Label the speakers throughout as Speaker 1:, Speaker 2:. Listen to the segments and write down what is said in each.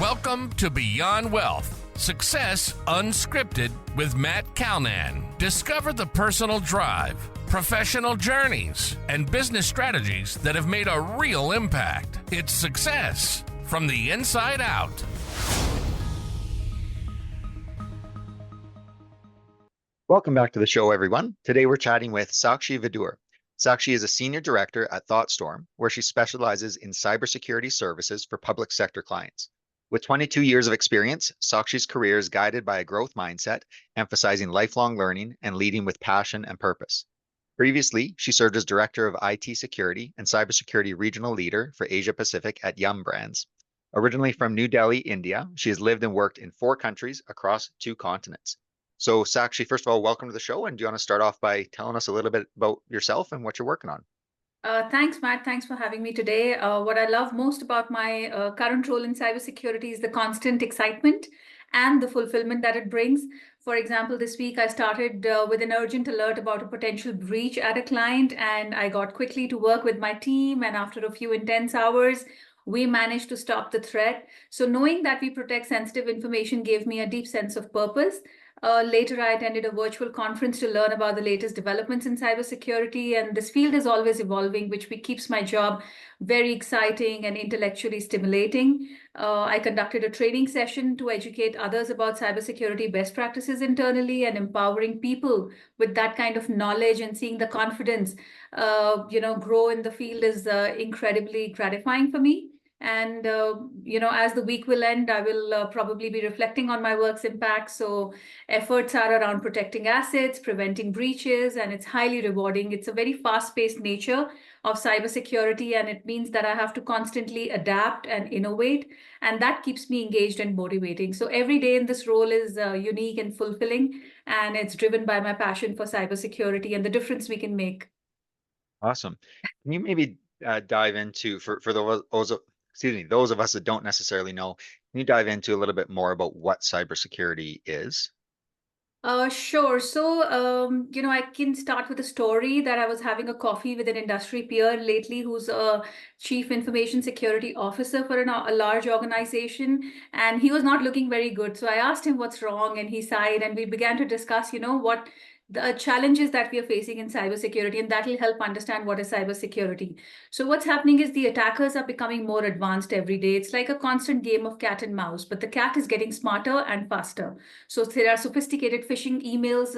Speaker 1: Welcome to Beyond Wealth, Success Unscripted with Matt Calnan. Discover the personal drive, professional journeys, and business strategies that have made a real impact. It's success from the inside out.
Speaker 2: Welcome back to the show, everyone. Today we're chatting with Sakshi Vidur. Sakshi is a senior director at Thoughtstorm, where she specializes in cybersecurity services for public sector clients. With 22 years of experience, Sakshi's career is guided by a growth mindset, emphasizing lifelong learning and leading with passion and purpose. Previously, she served as director of IT security and cybersecurity regional leader for Asia Pacific at Yum Brands. Originally from New Delhi, India, she has lived and worked in 4 countries across 2 continents. So Sakshi, first of all, welcome to the show. And do you want to start off by telling us a little bit about yourself and what you're working on?
Speaker 3: Thanks, Matt. Thanks for having me today. What I love most about my current role in cybersecurity is the constant excitement and the fulfillment that it brings. For example, this week I started with an urgent alert about a potential breach at a client, and I got quickly to work with my team. And after a few intense hours, we managed to stop the threat. So knowing that we protect sensitive information gave me a deep sense of purpose. Later, I attended a virtual conference to learn about the latest developments in cybersecurity, and this field is always evolving, which keeps my job very exciting and intellectually stimulating. I conducted a training session to educate others about cybersecurity best practices internally, and empowering people with that kind of knowledge and seeing the confidence, grow in the field is incredibly gratifying for me. And, as the week will end, I will probably be reflecting on my work's impact. So efforts are around protecting assets, preventing breaches, and it's highly rewarding. It's a very fast-paced nature of cybersecurity, and it means that I have to constantly adapt and innovate, and that keeps me engaged and motivating. So every day in this role is unique and fulfilling, and it's driven by my passion for cybersecurity and the difference we can make.
Speaker 2: Awesome. Can you maybe dive into, for those of us that don't necessarily know, can you dive into a little bit more about what cybersecurity is?
Speaker 3: Sure. So, I can start with a story that I was having a coffee with an industry peer lately who's a chief information security officer for a large organization, and he was not looking very good. So I asked him what's wrong, and he sighed, and we began to discuss, what the challenges that we are facing in cybersecurity, and that will help understand what is cybersecurity. So what's happening is the attackers are becoming more advanced every day. It's like a constant game of cat and mouse, but the cat is getting smarter and faster. So there are sophisticated phishing emails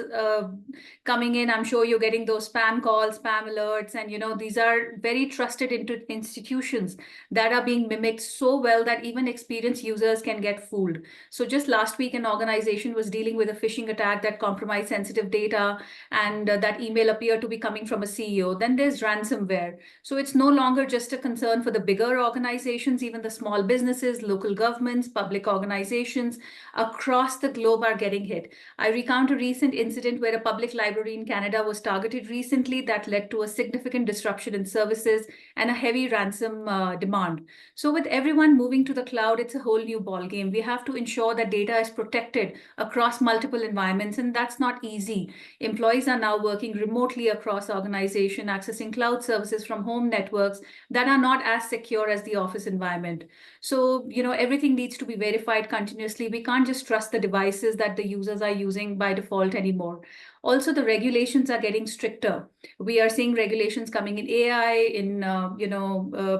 Speaker 3: coming in. I'm sure you're getting those spam calls, spam alerts, and these are very trusted institutions that are being mimicked so well that even experienced users can get fooled. So just last week, an organization was dealing with a phishing attack that compromised sensitive data, and that email appeared to be coming from a CEO. Then there's ransomware. So it's no longer just a concern for the bigger organizations. Even the small businesses, local governments, public organizations across the globe are getting hit. I recount a recent incident where a public library in Canada was targeted recently that led to a significant disruption in services and a heavy ransom demand. So with everyone moving to the cloud, it's a whole new ballgame. We have to ensure that data is protected across multiple environments, and that's not easy. Employees are now working remotely across organization, accessing cloud services from home networks that are not as secure as the office environment. So, everything needs to be verified continuously. We can't just trust the devices that the users are using by default anymore. Also, the regulations are getting stricter. We are seeing regulations coming in AI, in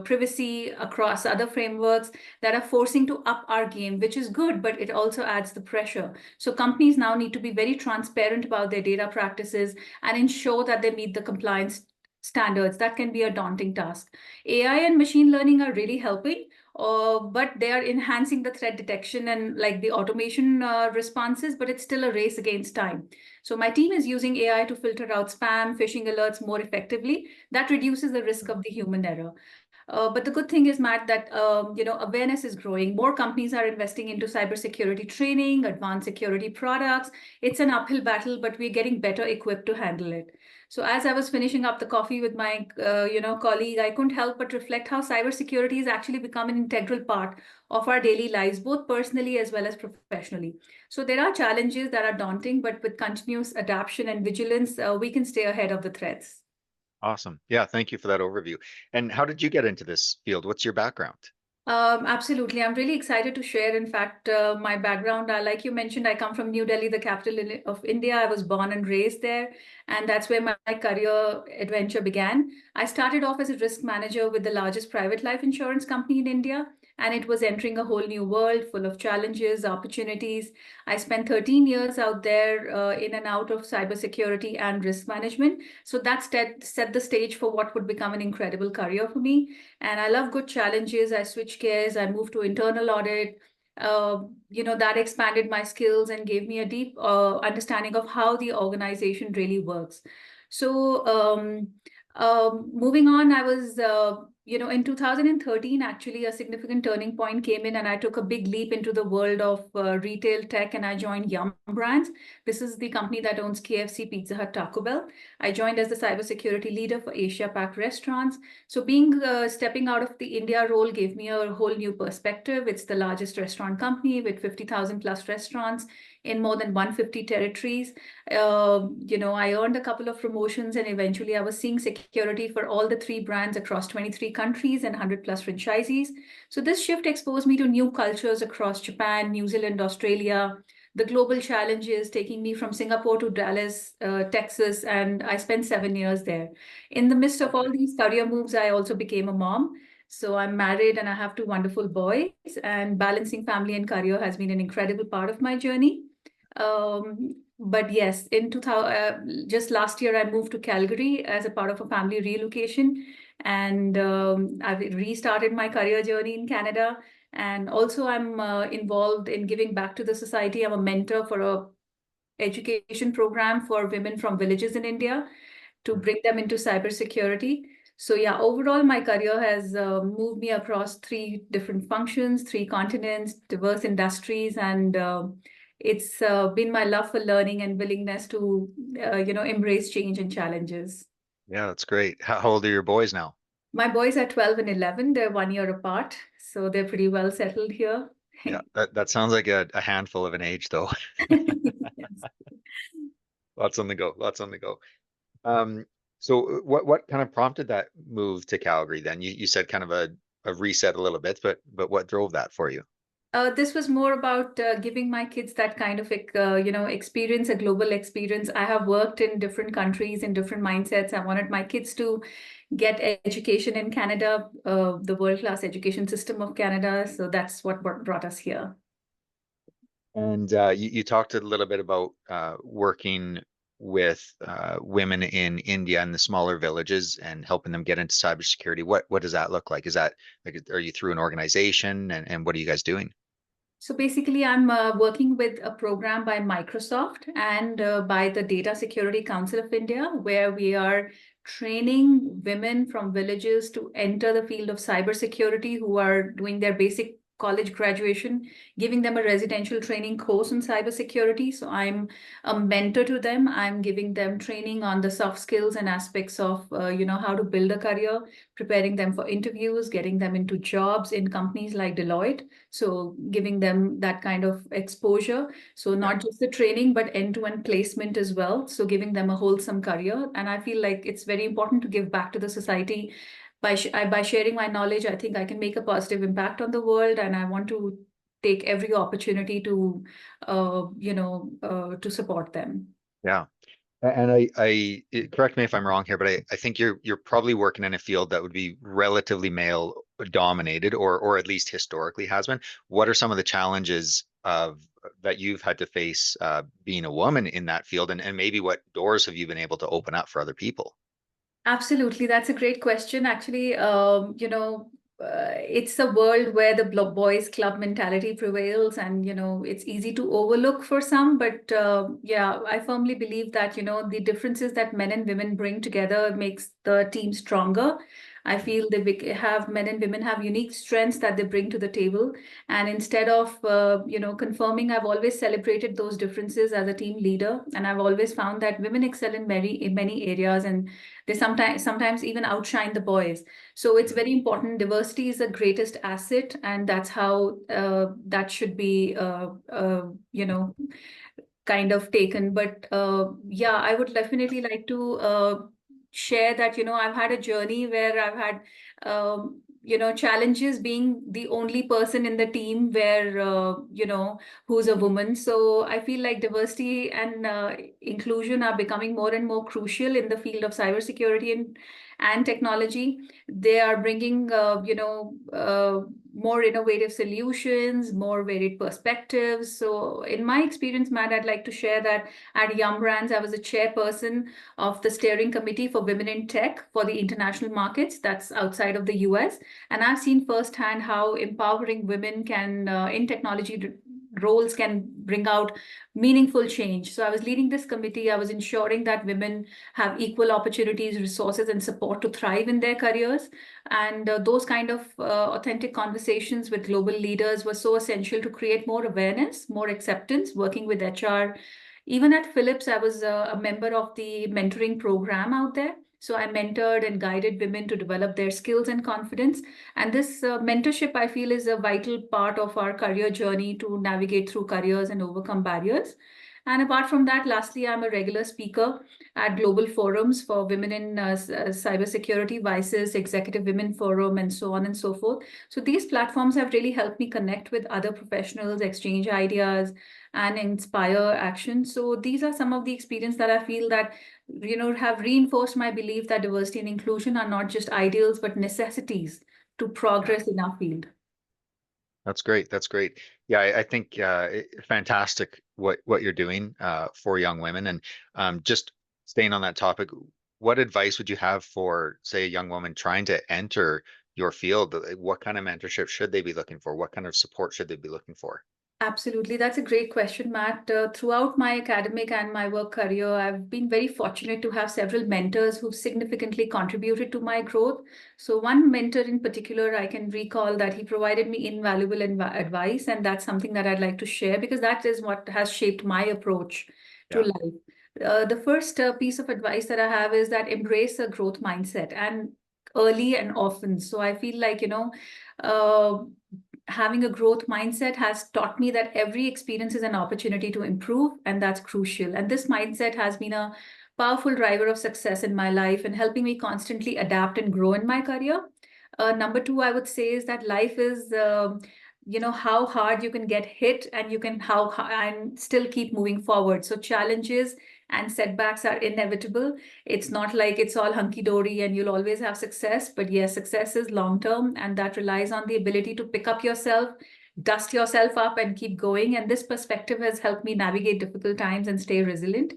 Speaker 3: privacy, across other frameworks that are forcing to up our game, which is good, but it also adds the pressure. So companies now need to be very transparent about their data practices and ensure that they meet the compliance standards. That can be a daunting task. AI and machine learning are really helping, but they are enhancing the threat detection and like the automation responses, but it's still a race against time. So my team is using AI to filter out spam, phishing alerts more effectively. That reduces the risk of the human error. But the good thing is, Matt, that awareness is growing. More companies are investing into cybersecurity training, advanced security products. It's an uphill battle, but we're getting better equipped to handle it. So as I was finishing up the coffee with my colleague, I couldn't help but reflect how cybersecurity has actually become an integral part of our daily lives, both personally as well as professionally. So there are challenges that are daunting, but with continuous adaptation and vigilance, we can stay ahead of the threats.
Speaker 2: Awesome. Yeah, thank you for that overview. And how did you get into this field? What's your background?
Speaker 3: Absolutely. I'm really excited to share. In fact, my background, like you mentioned, I come from New Delhi, the capital of India. I was born and raised there, and that's where my career adventure began. I started off as a risk manager with the largest private life insurance company in India, and it was entering a whole new world full of challenges, opportunities. I spent 13 years out there in and out of cybersecurity and risk management. So that set the stage for what would become an incredible career for me. And I love good challenges. I switched gears. I moved to internal audit. That expanded my skills and gave me a deep understanding of how the organization really works. So, moving on, I was, in 2013, actually, a significant turning point came in, and I took a big leap into the world of retail tech, and I joined Yum Brands. This is the company that owns KFC, Pizza Hut, Taco Bell. I joined as the cybersecurity leader for Asia Pac restaurants. So being stepping out of the India role gave me a whole new perspective. It's the largest restaurant company with 50,000 plus restaurants in more than 150 territories. I earned a couple of promotions, and eventually I was seeing security for all the three brands across 23 countries and 100 plus franchisees. So this shift exposed me to new cultures across Japan, New Zealand, Australia, the global challenges, taking me from Singapore to Dallas, Texas, and I spent 7 years there. In the midst of all these career moves, I also became a mom. So I'm married and I have two wonderful boys, and balancing family and career has been an incredible part of my journey. But yes, in 2000, just last year, I moved to Calgary as a part of a family relocation, and I've restarted my career journey in Canada. And also, I'm involved in giving back to the society. I'm a mentor for a education program for women from villages in India to bring them into cybersecurity. So yeah, overall, my career has moved me across three different functions, three continents, diverse industries, and it's been my love for learning and willingness to, embrace change and challenges.
Speaker 2: Yeah, that's great. How old are your boys now?
Speaker 3: My boys are 12 and 11. They're 1 year apart, so they're pretty well settled here.
Speaker 2: Yeah, that sounds like a handful of an age though.
Speaker 3: Yes.
Speaker 2: Lots on the go, lots on the go. Um, so what kind of prompted that move to Calgary then? You said kind of a reset a little bit, but what drove that for you?
Speaker 3: This was more about giving my kids that kind of, experience, a global experience. I have worked in different countries in different mindsets. I wanted my kids to get education in Canada, the world-class education system of Canada. So that's what brought us here.
Speaker 2: And you talked a little bit about working with women in India and the smaller villages and helping them get into cybersecurity. What does that look like? Is that like, are you through an organization and what are you guys doing?
Speaker 3: So basically, I'm working with a program by Microsoft and by the Data Security Council of India, where we are training women from villages to enter the field of cybersecurity who are doing their basic college graduation, giving them a residential training course on cybersecurity. So I'm a mentor to them. I'm giving them training on the soft skills and aspects of, how to build a career, preparing them for interviews, getting them into jobs in companies like Deloitte. So giving them that kind of exposure. So
Speaker 2: Yeah,
Speaker 3: not just the training, but end-to-end placement as well. So giving them a wholesome career. And I feel like it's very important to give back to the society. By sharing my knowledge, I think I can make a positive impact on the world. And I want to take every opportunity to, to support them.
Speaker 2: yeah. And correct me if I'm wrong here, but I think you're probably working in a field that would be relatively male dominated, or at least historically has been. What are some of the challenges of that you've had to face being a woman in that field, and maybe what doors have you been able to open up for other people?
Speaker 3: Absolutely. That's a great question. Actually, it's a world where the boys club mentality prevails, and, it's easy to overlook for some. But yeah, I firmly believe that, the differences that men and women bring together makes the team stronger. I feel that we have men and women have unique strengths that they bring to the table. And instead of, confirming, I've always celebrated those differences as a team leader. And I've always found that women excel in many areas, and they sometimes even outshine the boys. So it's very important. Diversity is the greatest asset, and that's how that should be, kind of taken. But yeah, I would definitely like to share that, I've had a journey where I've had challenges being the only person in the team where, who's a woman. So I feel like diversity and inclusion are becoming more and more crucial in the field of cybersecurity and technology. They are bringing, more innovative solutions, more varied perspectives. So in my experience, Matt, I'd like to share that at Yum Brands, I was a chairperson of the steering committee for women in tech for the international markets that's outside of the US. And I've seen firsthand how empowering women can, in technology roles, can bring out meaningful change. So I was leading this committee. I was ensuring that women have equal opportunities, resources, and support to thrive in their careers. And those kind of authentic conversations with global leaders were so essential to create more awareness, more acceptance, working with HR. Even at Philips, I was a member of the mentoring program out there. So I mentored and guided women to develop their skills and confidence. And this mentorship, I feel, is a vital part of our career journey to navigate through careers and overcome barriers. And apart from that, lastly, I'm a regular speaker at global forums for women in cybersecurity, VICES, Executive Women Forum, and so on and so forth. So these platforms have really helped me connect with other professionals, exchange ideas, and inspire action. So these are some of the experience that I feel that have reinforced my belief that diversity and inclusion are not just ideals but necessities to
Speaker 2: Yeah,
Speaker 3: progress in our field.
Speaker 2: that's great. That's great. Yeah, I think fantastic what you're doing for young women. And just staying on that topic, what advice would you have for, say, a young woman trying to enter your field? What kind of mentorship should they be looking for? What kind of support should they be looking for?
Speaker 3: Absolutely. That's a great question, Matt. Throughout my academic and my work career, I've been very fortunate to have several mentors who've significantly contributed to my growth. So, one mentor in particular, I can recall that he provided me invaluable advice, and that's something that I'd like to share because that is what has shaped my approach to
Speaker 2: Yeah.
Speaker 3: life. The first piece of advice that I have is that embrace a growth mindset and early and often. So, I feel like, uh, having a growth mindset has taught me that every experience is an opportunity to improve, and that's crucial. And this mindset has been a powerful driver of success in my life and helping me constantly adapt and grow in my career. Number two, I would say is that life is, how hard you can get hit and you can and still keep moving forward. So challenges and setbacks are inevitable. It's not like it's all hunky dory and you'll always have success. But yes, success is long term, and that relies on the ability to pick up yourself, dust yourself up, and keep going. And this perspective has helped me navigate difficult times and stay resilient.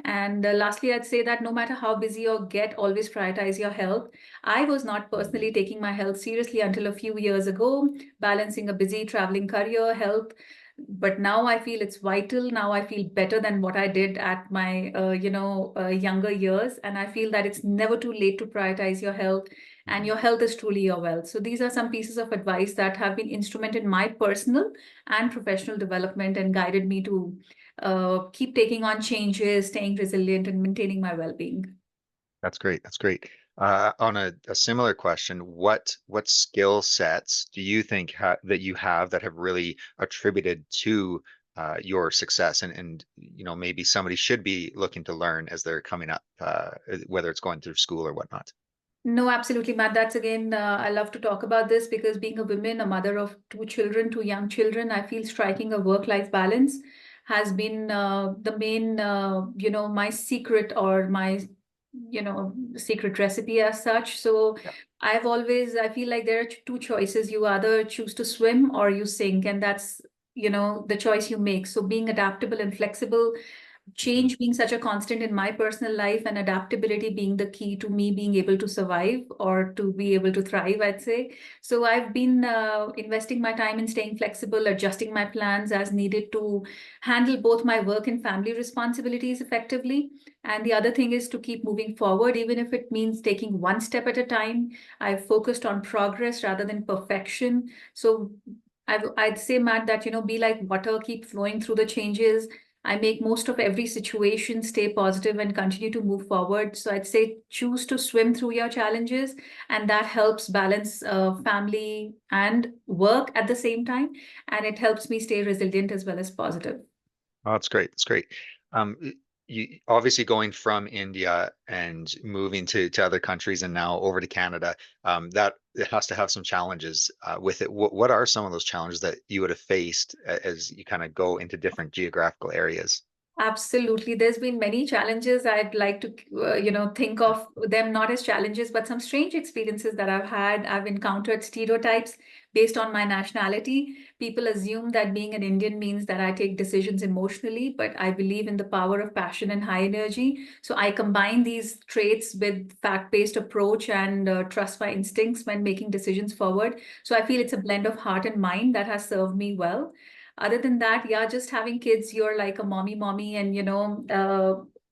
Speaker 3: And lastly, I'd say that no matter how busy you get, always prioritize your health. I was not personally taking my health seriously until a few years ago, balancing a busy traveling career, health. But now I feel it's vital. Now I feel better than what I did at my, younger years. And I feel that it's never too late to prioritize your health, and your health is truly your wealth. So these are some pieces of advice that have been instrumental in my personal and professional development and guided me to keep taking on changes, staying resilient, and maintaining my well-being.
Speaker 2: That's great. That's great. On a similar question, what skill sets do you think that you have that have really attributed to your success, and maybe somebody should be looking to learn as they're coming up, whether it's going through school or whatnot?
Speaker 3: No, absolutely, Matt. That's again, I love to talk about this because being a woman, a mother of two children, two young children, I feel striking a work-life balance has been the main, my secret or my, secret recipe as such. So
Speaker 2: Yeah.
Speaker 3: I feel like there are two choices. You either choose to swim or you sink, and that's, the choice you make. So being adaptable and flexible,
Speaker 2: Mhm.
Speaker 3: change being such a constant in my personal life, and adaptability being the key to me being able to survive or to be able to thrive, I'd say. So I've been investing my time in staying flexible, adjusting my plans as needed to handle both my work and family responsibilities effectively. And the other thing is to keep moving forward, even if it means taking one step at a time. I've focused on progress rather than perfection. So I'd say, Matt, that, be like water, keep flowing through the changes. I make most of every situation, stay positive, and continue to move forward. So I'd say choose to swim through your challenges, and that helps balance family and work at the same time. And it helps me stay resilient as well as positive.
Speaker 2: Oh, that's great. That's great. Um, you obviously going from India and moving to other countries and now over to Canada, that it has to have some challenges with it. What are some of those challenges that you would have faced as you kind of go into different geographical areas?
Speaker 3: Absolutely. There's been many challenges. I'd like to, think of them not as challenges, but some strange experiences that I've had. I've encountered stereotypes based on my nationality. People assume that being an Indian means that I take decisions emotionally, but I believe in the power of passion and high energy. So I combine these traits with fact-based approach and trust my instincts when making decisions forward. So I feel it's a blend of heart and mind that has served me well. Other than that, yeah, just having kids, you're like a mommy, and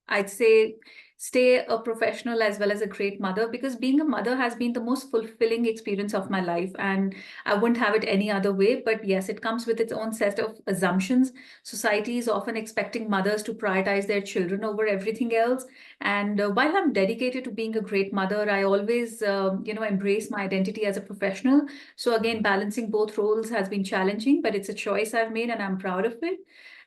Speaker 3: I'd say stay a professional as well as a great mother, because being a mother has been the most fulfilling experience of my life, and I wouldn't have it any other way. But yes, it comes with its own set of assumptions. Society is often expecting mothers to prioritize their children over everything else. And while I'm dedicated to being a great mother, I always, embrace my identity as a professional. So again, balancing both roles has been challenging, but it's a choice I've made and I'm proud of it.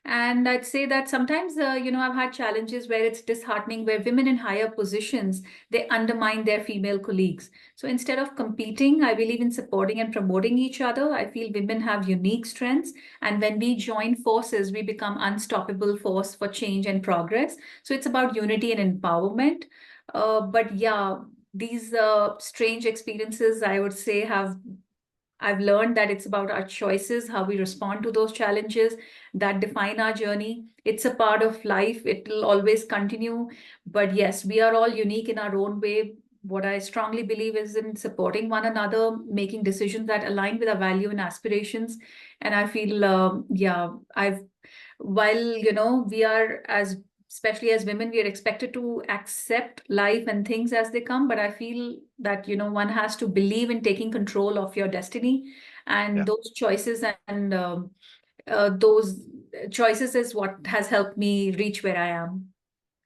Speaker 3: And I'd say that sometimes, I've had challenges where it's disheartening, where women in higher positions, they undermine their female colleagues. So instead of competing, I believe in supporting and promoting each other. I feel women have unique strengths. And when we join forces, we become unstoppable force for change and progress. So it's about unity and empowerment. But yeah, these strange experiences, I would say, I've learned that it's about our choices, how we respond to those challenges that define our journey. It's a part of life, it will always continue. But yes, we are all unique in our own way. What I strongly believe is in supporting one another, making decisions that align with our value and aspirations. And I feel, while, we are as especially as women, we are expected to accept life and things as they come. But I feel that, one has to believe in taking control of your destiny, and
Speaker 2: Yeah.
Speaker 3: those choices and those choices is what has helped me reach where I am.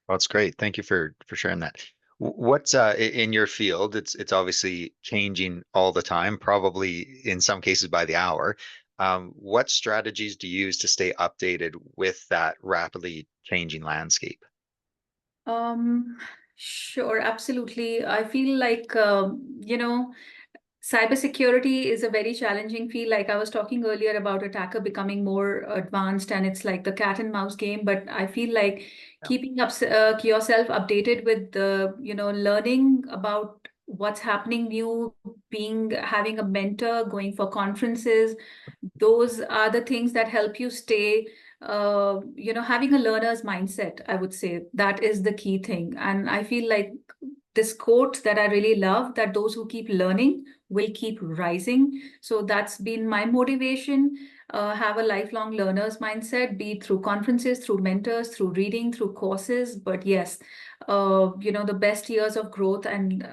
Speaker 2: Well, that's great. Thank you for sharing that. What's in your field? It's obviously changing all the time, probably in some cases by the hour. What strategies do you use to stay updated with that rapidly changing landscape?
Speaker 3: Um, sure, absolutely. I feel like, cybersecurity is a very challenging field. Like I was talking earlier about attacker becoming more advanced, and it's like the cat and mouse game. But I feel like
Speaker 2: Yeah.
Speaker 3: keeping up yourself updated with the, learning about what's happening new, being having a mentor, going for conferences, those are the things that help you stay having a learner's mindset. I would say that is the key thing. And I feel like this quote that I really love, that those who keep learning will keep rising. So that's been my motivation. Have a lifelong learner's mindset, be it through conferences, through mentors, through reading, through courses. But yes, the best years of growth and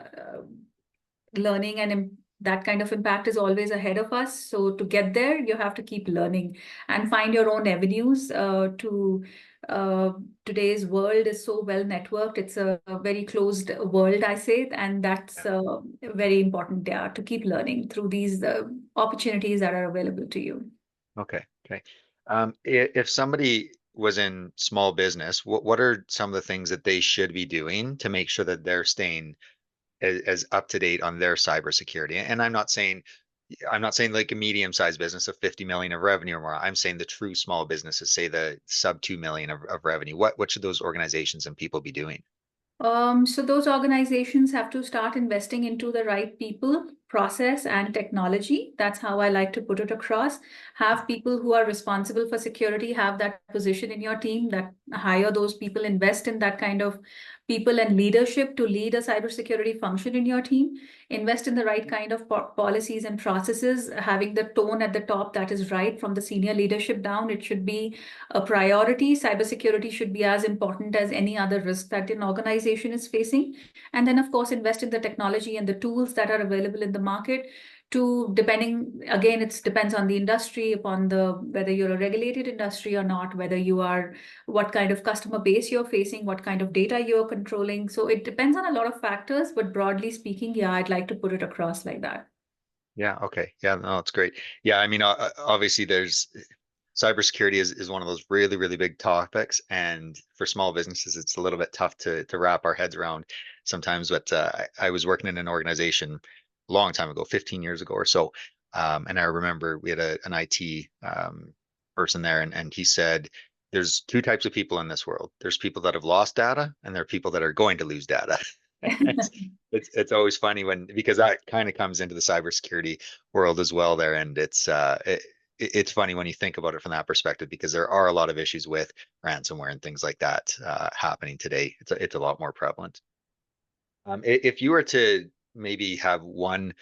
Speaker 3: learning and that kind of impact is always ahead of us. So to get there, you have to keep learning and find your own avenues to uh, today's world is so well networked. It's a very closed world, I say, and that's very important, yeah, to keep learning through these opportunities that are available to you.
Speaker 2: Okay. Okay. If somebody was in small business, what are some of the things that they should be doing to make sure that they're staying as up to date on their cybersecurity? And I'm not saying like a medium-sized business of 50 million of revenue or more. I'm saying the true small businesses, say the sub 2 million of revenue. What should those organizations and people be doing?
Speaker 3: So those organizations have to start investing into the right people, process, and technology. That's how I like to put it across. Have people who are responsible for security have that position in your team, that hire those people, invest in that kind of people and leadership to lead a cybersecurity function in your team. Invest in the right kind of policies and processes, having the tone at the top that is right from the senior leadership down. It should be a priority. Cybersecurity should be as important as any other risk that an organization is facing. And then, of course, invest in the technology and the tools that are available in the market to, depending, again, it depends on the industry, upon the whether you're a regulated industry or not, whether you are, what kind of customer base you're facing, what kind of data you're controlling. So it depends on a lot of factors, but broadly speaking, yeah, I'd like to put it across like that.
Speaker 2: Yeah. Okay. Yeah. No, it's great. Yeah. I mean, obviously, there's cybersecurity is one of those really, really big topics. And for small businesses, it's a little bit tough to wrap our heads around sometimes. But I was working in an organization a long time ago, 15 years ago or so. And I remember we had an IT person there, and he said, there's two types of people in this world. There's people that have lost data, and there are people that are going to lose data. It's always funny because that kind of comes into the cybersecurity world as well there, and it's funny when you think about it from that perspective, because there are a lot of issues with ransomware and things like that happening today. It's a lot more prevalent. If you were to maybe have one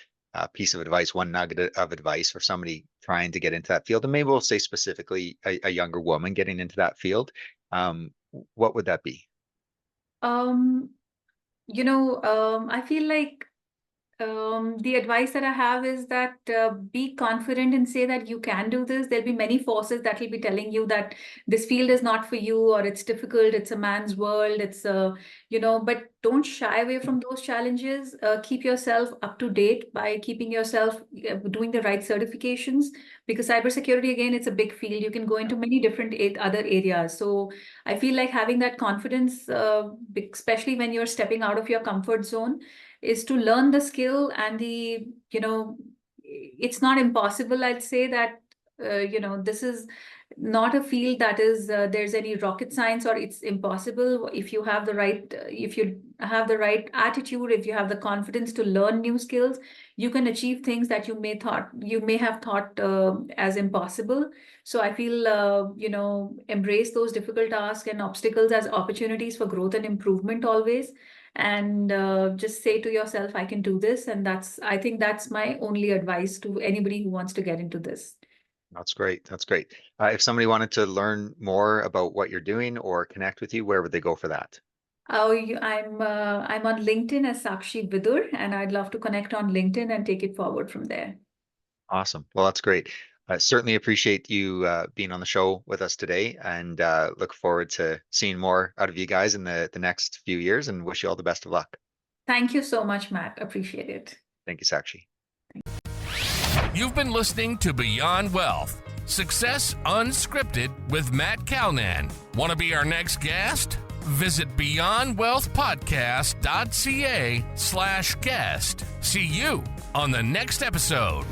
Speaker 2: piece of advice, one nugget of advice for somebody trying to get into that field, and maybe we'll say specifically a younger woman getting into that field, what would that be?
Speaker 3: I feel like the advice that I have is that be confident and say that you can do this. There'll be many forces that will be telling you that this field is not for you, or it's difficult, it's a man's world, but don't shy away from those challenges. Keep yourself up to date by keeping yourself doing the right certifications, because cybersecurity, again, it's a big field. You can go into many different other areas. So I feel like having that confidence, especially when you're stepping out of your comfort zone, is to learn the skill and it's not impossible. I'd say that, this is not a field that is, there's any rocket science or it's impossible. If you have the right attitude, if you have the confidence to learn new skills, you can achieve things that you may have thought as impossible. So I feel, embrace those difficult tasks and obstacles as opportunities for growth and improvement always. And just say to yourself, I can do this. And I think that's my only advice to anybody who wants to get into this.
Speaker 2: That's great. That's great. If somebody wanted to learn more about what you're doing or connect with you, where would they go for that?
Speaker 3: I'm on LinkedIn as Sakshi Vidur, and I'd love to connect on LinkedIn and take it forward from there.
Speaker 2: Awesome. Well, that's great. I certainly appreciate you being on the show with us today, and look forward to seeing more out of you guys in the next few years, and wish you all the best of luck.
Speaker 3: Thank you so much, Matt. Appreciate it.
Speaker 2: Thank you, Sakshi.
Speaker 1: You've been listening to Beyond Wealth, Success Unscripted with Matt Calnan. Want to be our next guest? Visit beyondwealthpodcast.ca/guest. See you on the next episode.